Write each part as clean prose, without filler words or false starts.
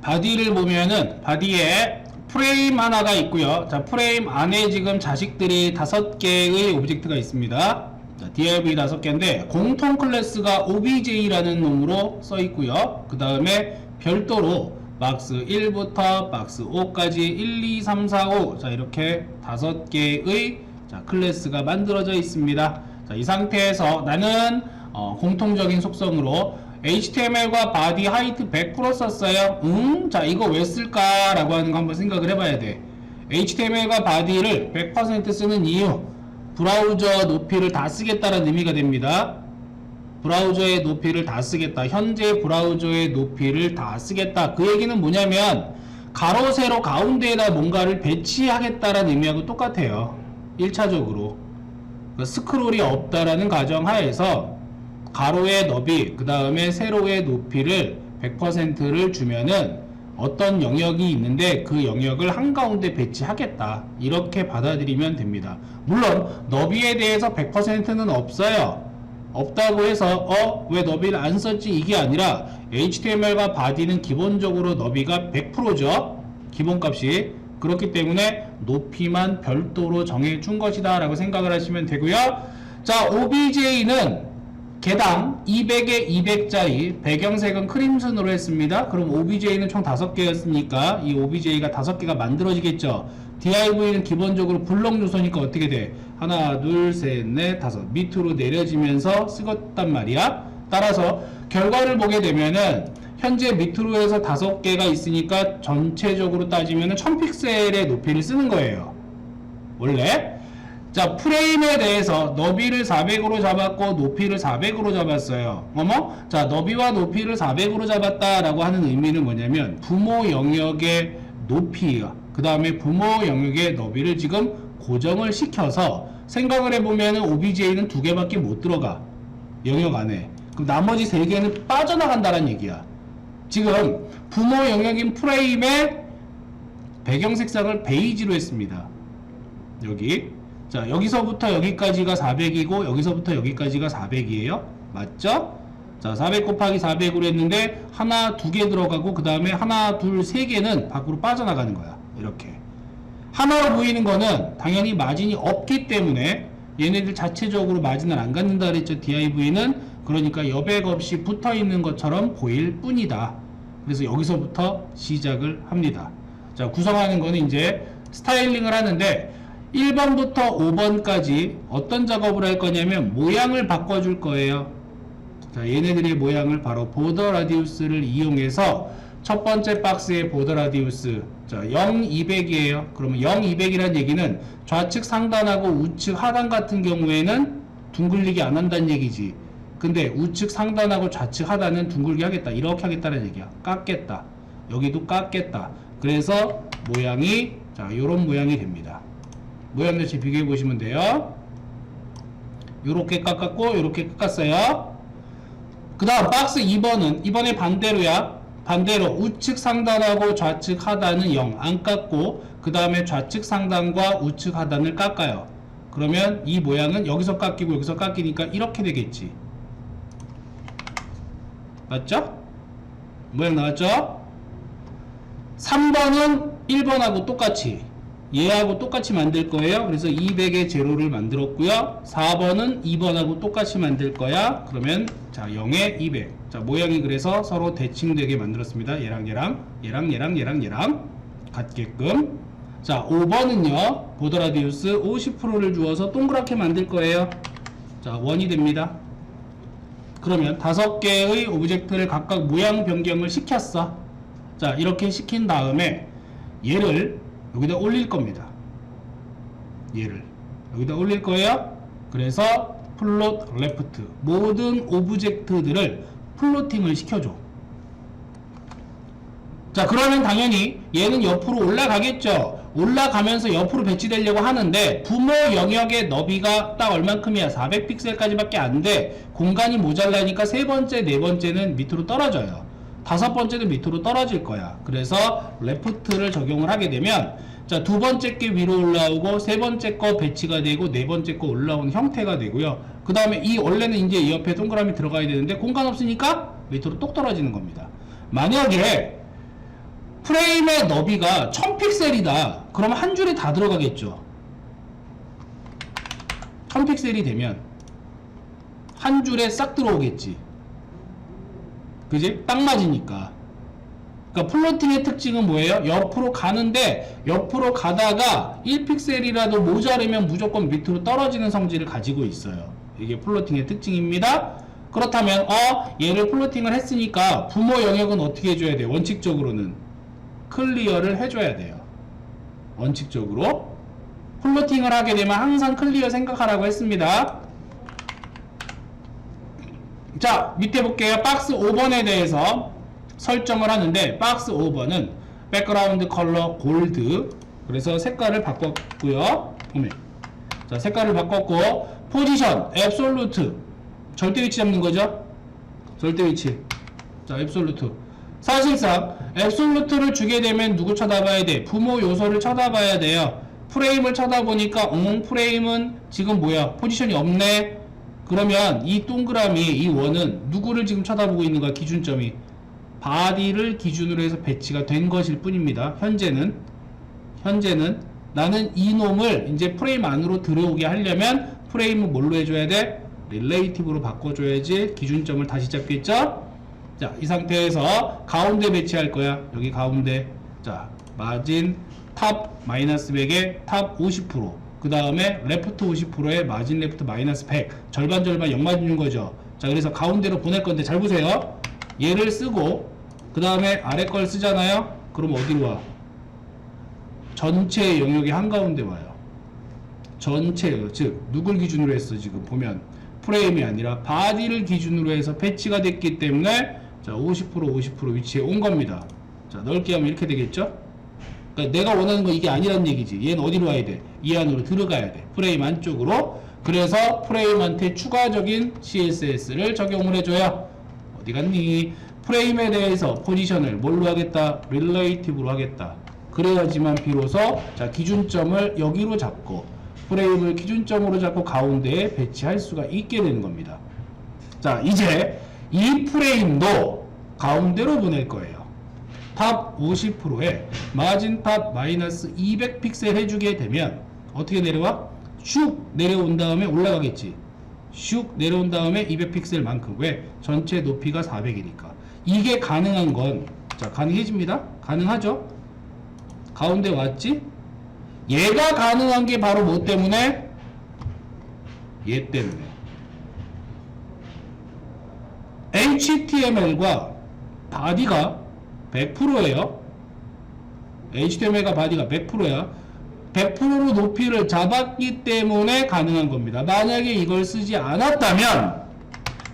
바디를 보면은 바디에 프레임 하나가 있고요. 자, 프레임 안에 지금 자식들이 5개의 오브젝트가 있습니다. 자, div 5개인데 공통 클래스가 obj라는 놈으로 써 있고요. 그 다음에 별도로 박스 1부터 박스 5까지 1, 2, 3, 4, 5 자, 이렇게 5개의 자, 클래스가 만들어져 있습니다. 자, 이 상태에서 나는 공통적인 속성으로 HTML과 바디 하이트 100% 썼어요. 자, 이거 왜 쓸까? 라고 하는 거 한번 생각을 해봐야 돼. HTML과 바디를 100% 쓰는 이유, 브라우저 높이를 다 쓰겠다는 의미가 됩니다. 브라우저의 높이를 다 쓰겠다. 현재 브라우저의 높이를 다 쓰겠다. 그 얘기는 뭐냐면 가로, 세로 가운데에다 뭔가를 배치하겠다라는 의미하고 똑같아요. 1차적으로. 스크롤이 없다라는 가정하에서 가로의 너비, 그 다음에 세로의 높이를 100%를 주면은 어떤 영역이 있는데 그 영역을 한가운데 배치하겠다. 이렇게 받아들이면 됩니다. 물론 너비에 대해서 100%는 없어요. 없다고 해서 왜 너비를 안 썼지? 이게 아니라 HTML과 바디는 기본적으로 너비가 100%죠. 기본값이. 그렇기 때문에 높이만 별도로 정해준 것이다 라고 생각을 하시면 되고요. 자, OBJ는 개당 200에 200짜리 배경색은 크림슨으로 했습니다. 그럼 OBJ는 총 5개였으니까 이 OBJ가 5개가 만들어지겠죠. div는 기본적으로 블록 요소니까 어떻게 돼? 하나, 둘, 셋, 넷, 다섯 밑으로 내려지면서 쓰겠단 말이야. 따라서 결과를 보게 되면은 현재 밑으로 해서 5개가 있으니까 전체적으로 따지면은 1000픽셀의 높이를 쓰는 거예요. 원래. 자, 프레임에 대해서 너비를 400으로 잡았고 높이를 400으로 잡았어요. 자, 너비와 높이를 400으로 잡았다라고 하는 의미는 뭐냐면 부모 영역의 높이와 그 다음에 부모 영역의 너비를 지금 고정을 시켜서 생각을 해보면 OBJ는 2개밖에 못 들어가. 영역 안에. 그럼 나머지 3개는 빠져나간다는 얘기야. 지금 부모 영역인 프레임의 배경 색상을 베이지로 했습니다. 여기. 자, 여기서부터 여기까지가 400이고 여기서부터 여기까지가 400이에요. 맞죠? 자, 400 곱하기 400으로 했는데 하나, 2개 들어가고 그 다음에 하나, 둘, 3개는 밖으로 빠져나가는 거야. 이렇게. 하나로 보이는 거는 당연히 마진이 없기 때문에 얘네들 자체적으로 마진을 안 갖는다 그랬죠. div는. 그러니까 여백 없이 붙어 있는 것처럼 보일 뿐이다. 그래서 여기서부터 시작을 합니다. 자, 구성하는 거는 이제 스타일링을 하는데 1번부터 5번까지 어떤 작업을 할 거냐면 모양을 바꿔줄 거예요. 자, 얘네들의 모양을 바로 보더 라디우스를 이용해서 첫 번째 박스의 보더 라디우스 자, 0, 200이에요. 그러면 0, 200이라는 얘기는 좌측 상단하고 우측 하단 같은 경우에는 둥글리게 안 한다는 얘기지. 근데 우측 상단하고 좌측 하단은 둥글게 하겠다. 이렇게 하겠다는 얘기야. 깎겠다. 여기도 깎겠다. 그래서 모양이 자, 요런 모양이 됩니다. 모양 같이 비교해 보시면 돼요. 요렇게 깎았고 요렇게 깎았어요. 그 다음 박스 2번은 이번에 반대로야. 반대로 우측 상단하고 좌측 하단은 0 안 깎고 그 다음에 좌측 상단과 우측 하단을 깎아요. 그러면 이 모양은 여기서 깎이고 여기서 깎이니까 이렇게 되겠지. 맞죠? 모양 나왔죠? 3번은 1번하고 똑같이 얘하고 똑같이 만들 거예요. 그래서 200의 제로를 만들었고요. 4번은 2번하고 똑같이 만들 거야. 그러면 자 0에 200. 자 모양이 그래서 서로 대칭되게 만들었습니다. 얘랑 같게끔. 자 5번은요. 보더 라디우스 50%를 주어서 동그랗게 만들 거예요. 자 1이 됩니다. 그러면 5개의 오브젝트를 각각 모양 변경을 시켰어. 자 이렇게 시킨 다음에 얘를 여기다 올릴 겁니다. 얘를 여기다 올릴 거예요. 그래서 플롯 레프트 모든 오브젝트들을 플로팅을 시켜줘. 자 그러면 당연히 얘는 옆으로 올라가겠죠. 올라가면서 옆으로 배치되려고 하는데 부모 영역의 너비가 딱 얼만큼이야? 400픽셀까지밖에 안 돼. 공간이 모자라니까 세 번째, 네 번째는 밑으로 떨어져요. 5번째는 밑으로 떨어질 거야. 그래서 레프트를 적용을 하게 되면 자, 2번째 게 위로 올라오고 3번째 거 배치가 되고 4번째 거 올라오는 형태가 되고요. 그 다음에 이 원래는 이제 이 옆에 동그라미 들어가야 되는데 공간 없으니까 밑으로 똑 떨어지는 겁니다. 만약에 프레임의 너비가 1000픽셀이다. 그러면 한 줄에 다 들어가겠죠. 1000픽셀이 되면 한 줄에 싹 들어오겠지. 그지? 딱 맞으니까. 그러니까 플로팅의 특징은 뭐예요? 옆으로 가는데 옆으로 가다가 1픽셀이라도 모자르면 무조건 밑으로 떨어지는 성질을 가지고 있어요. 이게 플로팅의 특징입니다. 그렇다면 얘를 플로팅을 했으니까 부모 영역은 어떻게 해줘야 돼요? 원칙적으로는 클리어를 해줘야 돼요. 원칙적으로 플로팅을 하게 되면 항상 클리어 생각하라고 했습니다. 자, 밑에 볼게요. 박스 5번에 대해서 설정을 하는데, 박스 5번은 백그라운드 컬러 골드, 그래서 색깔을 바꿨고요. 보면 자, 색깔을 바꿨고, 포지션 앱솔루트 절대 위치 잡는 거죠. 절대 위치. 자, 앱솔루트. 사실상 앱솔루트를 주게 되면 누구 쳐다봐야 돼? 부모 요소를 쳐다봐야 돼요. 프레임을 쳐다보니까 프레임은 지금 뭐야? 포지션이 없네. 그러면 이 동그라미, 이 원은 누구를 지금 쳐다보고 있는 거야? 기준점이 바디를 기준으로 해서 배치가 된 것일 뿐입니다. 현재는 나는 이놈을 이제 프레임 안으로 들어오게 하려면 프레임은 뭘로 해줘야 돼? 릴레이티브로 바꿔줘야지 기준점을 다시 잡겠죠? 자, 이 상태에서 가운데 배치할 거야. 여기 가운데. 자, 마진 탑 마이너스 100에 탑 50%. 그 다음에 레프트 50%에 마진 레프트 마이너스 100. 절반 0 맞은 준 거죠. 자, 그래서 가운데로 보낼 건데 잘 보세요. 얘를 쓰고 그 다음에 아래 걸 쓰잖아요. 그럼 어디로 와? 전체 영역의 한가운데 와요. 전체, 즉 누굴 기준으로 했어? 지금 보면 프레임이 아니라 바디를 기준으로 해서 배치가 됐기 때문에 자, 50% 위치에 온 겁니다. 자, 넓게 하면 이렇게 되겠죠? 그러니까 내가 원하는 건 이게 아니란 얘기지. 얘는 어디로 와야 돼? 이 안으로 들어가야 돼. 프레임 안쪽으로. 그래서 프레임한테 추가적인 CSS를 적용을 해줘요. 어디 갔니? 프레임에 대해서 포지션을 뭘로 하겠다? 릴레이티브로 하겠다. 그래야지만 비로소 자, 기준점을 여기로 잡고 프레임을 기준점으로 잡고 가운데에 배치할 수가 있게 되는 겁니다. 자, 이제 이 프레임도 가운데로 보낼 거예요. 탑 50%에 마진 탑 마이너스 200 픽셀 해주게 되면 어떻게 내려와? 슉 내려온 다음에 올라가겠지. 슉 내려온 다음에 200 픽셀만큼. 왜? 전체 높이가 400이니까. 이게 가능한 건, 자, 가능해집니다. 가능하죠? 가운데 왔지? 얘가 가능한 게 바로 뭐 때문에? 얘 때문에. HTML과 바디가 100%예요. HTML과 바디가 100%야. 100%로 높이를 잡았기 때문에 가능한 겁니다. 만약에 이걸 쓰지 않았다면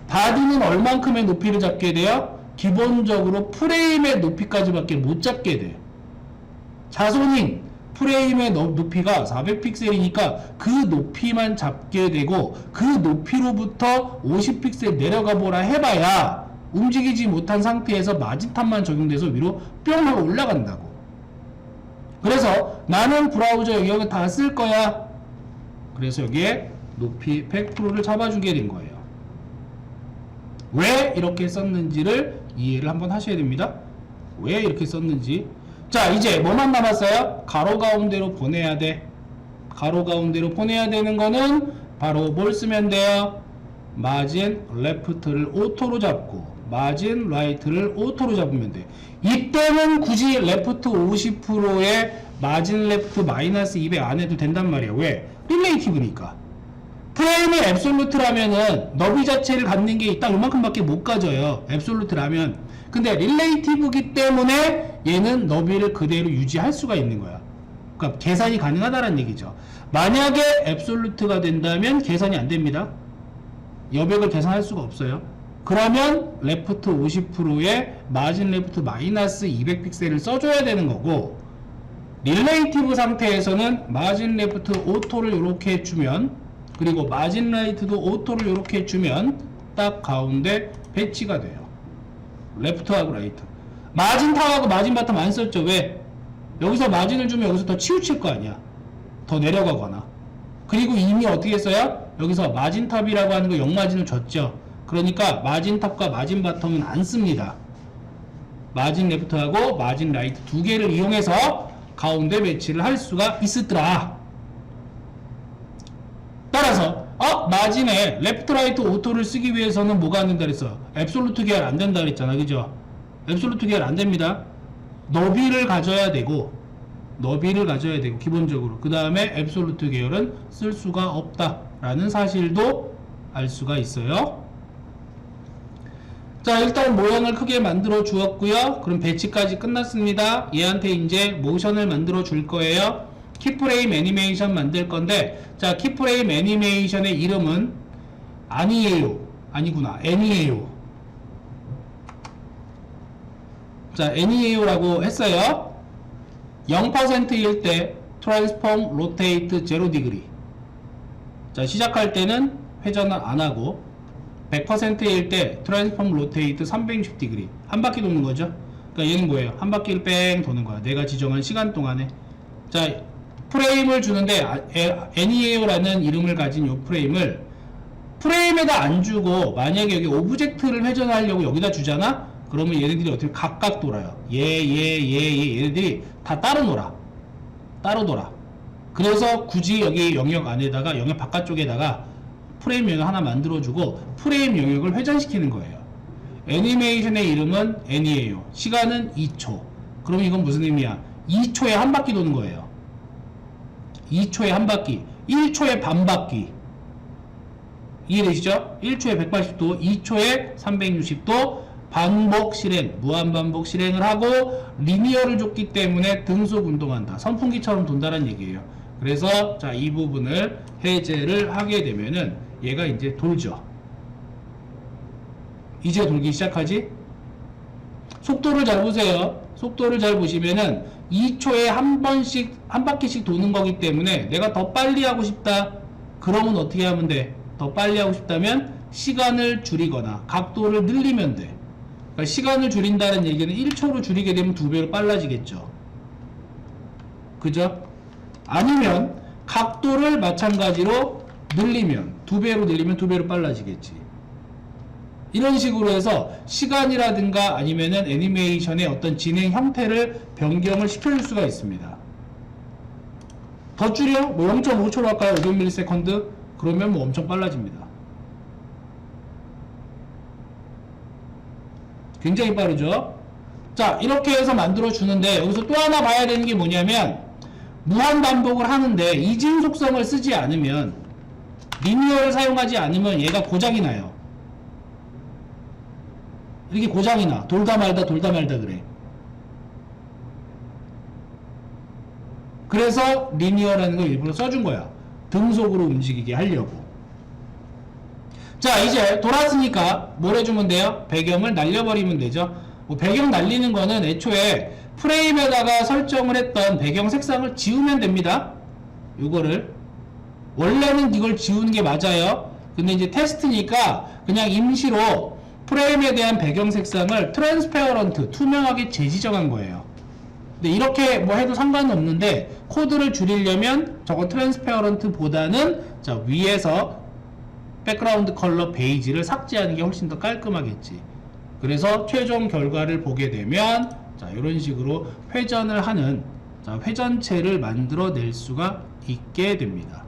바디는 얼만큼의 높이를 잡게 돼요? 기본적으로 프레임의 높이까지밖에 못 잡게 돼요. 자손인 프레임의 높이가 400픽셀이니까 그 높이만 잡게 되고 그 높이로부터 50픽셀 내려가 보라 해봐야 움직이지 못한 상태에서 마진탑만 적용돼서 위로 뿅 하고 올라간다고. 그래서 나는 브라우저 영역을 다 쓸 거야. 그래서 여기에 높이 100%를 잡아주게 된 거예요. 왜 이렇게 썼는지를 이해를 한번 하셔야 됩니다. 왜 이렇게 썼는지. 자, 이제 뭐만 남았어요? 가로 가운데로 보내야 돼. 가로 가운데로 보내야 되는 거는 바로 뭘 쓰면 돼요? 마진 레프트를 오토로 잡고 마진 라이트를 오토로 잡으면 돼. 이때는 굳이 레프트 50%에 마진 레프트 마이너스 200 안 해도 된단 말이야. 왜? 릴레이티브니까. 프레임이 앱솔루트라면은 너비 자체를 갖는 게 딱 요만큼밖에 못 가져요. 앱솔루트라면. 근데 릴레이티브기 때문에 얘는 너비를 그대로 유지할 수가 있는 거야. 그러니까 계산이 가능하다는 얘기죠. 만약에 앱솔루트가 된다면 계산이 안 됩니다. 여백을 계산할 수가 없어요. 그러면 레프트 50%에 마진 레프트 마이너스 200 픽셀을 써줘야 되는 거고, 릴레이티브 상태에서는 마진 레프트 오토를 이렇게 해주면, 그리고 마진 라이트도 오토를 이렇게 해주면 딱 가운데 배치가 돼요. 레프트하고 라이트. 마진 탑하고 마진 바텀 안 썼죠. 왜? 여기서 마진을 주면 여기서 더 치우칠 거 아니야. 더 내려가거나. 그리고 이미 어떻게 했어요? 여기서 마진 탑이라고 하는 거 0마진을 줬죠. 그러니까 마진 탑과 마진 바텀은 안 씁니다. 마진 레프트하고 마진 라이트 두 개를 이용해서 가운데 매치를 할 수가 있었더라. 따라서 마진에 레프트 라이트 오토를 쓰기 위해서는 뭐가 안 된다 그랬어? 앱솔루트 계열 안 된다 그랬잖아. 그죠? 앱솔루트 계열 안 됩니다. 너비를 가져야 되고 기본적으로 그 다음에 앱솔루트 계열은 쓸 수가 없다 라는 사실도 알 수가 있어요. 자, 일단 모양을 크게 만들어 주었고요. 그럼 배치까지 끝났습니다. 얘한테 이제 모션을 만들어 줄 거예요. 키프레임 애니메이션 만들 건데, 자, 키프레임 애니메이션의 이름은 N이에요. 자, N이에요라고 했어요. 0%일 때 트랜스폼 로테이트 0° 자, 시작할 때는 회전을 안 하고 100%일 때 트랜스폼 로테이트 360° 한 바퀴 도는 거죠. 그러니까 얘는 뭐예요? 한 바퀴를 뺑 도는 거야. 내가 지정한 시간 동안에. 자, 프레임을 주는데 N이에요라는 이름을 가진 이 프레임에다 안 주고 만약에 여기 오브젝트를 회전하려고 여기다 주잖아? 그러면 얘네들이 어떻게 각각 돌아요. 얘네들이 다 따로 돌아. 그래서 굳이 여기 영역 안에다가 영역 바깥쪽에다가 프레임 영역 하나 만들어주고 프레임 영역을 회전시키는 거예요. 애니메이션의 이름은 N이에요. 시간은 2초. 그럼 이건 무슨 의미야? 2초에 한 바퀴 도는 거예요. 2초에 한 바퀴, 1초에 반 바퀴. 이해되시죠? 1초에 180도, 2초에 360도 반복 실행, 무한 반복 실행을 하고 리니어를 줬기 때문에 등속 운동한다. 선풍기처럼 돈다는 얘기예요. 그래서 자, 이 부분을 해제를 하게 되면은 얘가 이제 돌죠. 이제 돌기 시작하지? 속도를 잘 보세요. 속도를 잘 보시면은 2초에 한 바퀴씩 도는 거기 때문에 내가 더 빨리 하고 싶다. 그러면 어떻게 하면 돼? 더 빨리 하고 싶다면 시간을 줄이거나 각도를 늘리면 돼. 그러니까 시간을 줄인다는 얘기는 1초로 줄이게 되면 2배로 빨라지겠죠. 그죠? 아니면 각도를 마찬가지로 늘리면 2배로 늘리면 2배로 빨라지겠지. 이런 식으로 해서 시간이라든가 아니면은 애니메이션의 어떤 진행 형태를 변경을 시켜줄 수가 있습니다. 더 줄여? 뭐 0.5초로 할까요? 500ms? 그러면 뭐 엄청 빨라집니다. 굉장히 빠르죠? 자, 이렇게 해서 만들어 주는데 여기서 또 하나 봐야 되는 게 뭐냐면 무한 반복을 하는데 이진 속성을 쓰지 않으면 리니어를 사용하지 않으면 얘가 고장이 나요. 이렇게 고장이 나. 돌다 말다 그래. 그래서 리니어라는 걸 일부러 써준 거야. 등속으로 움직이게 하려고. 자, 이제 돌았으니까 뭘 해주면 돼요? 배경을 날려버리면 되죠. 뭐 배경 날리는 거는 애초에 프레임에다가 설정을 했던 배경 색상을 지우면 됩니다. 요거를 원래는 이걸 지우는 게 맞아요. 근데 이제 테스트니까 그냥 임시로 프레임에 대한 배경 색상을 트랜스페어런트, 투명하게 재지정한 거예요. 근데 이렇게 뭐 해도 상관은 없는데 코드를 줄이려면 저거 트랜스페어런트 보다는 자, 위에서 백그라운드 컬러 베이지를 삭제하는 게 훨씬 더 깔끔하겠지. 그래서 최종 결과를 보게 되면 자, 이런 식으로 회전을 하는 자, 회전체를 만들어낼 수가 있게 됩니다.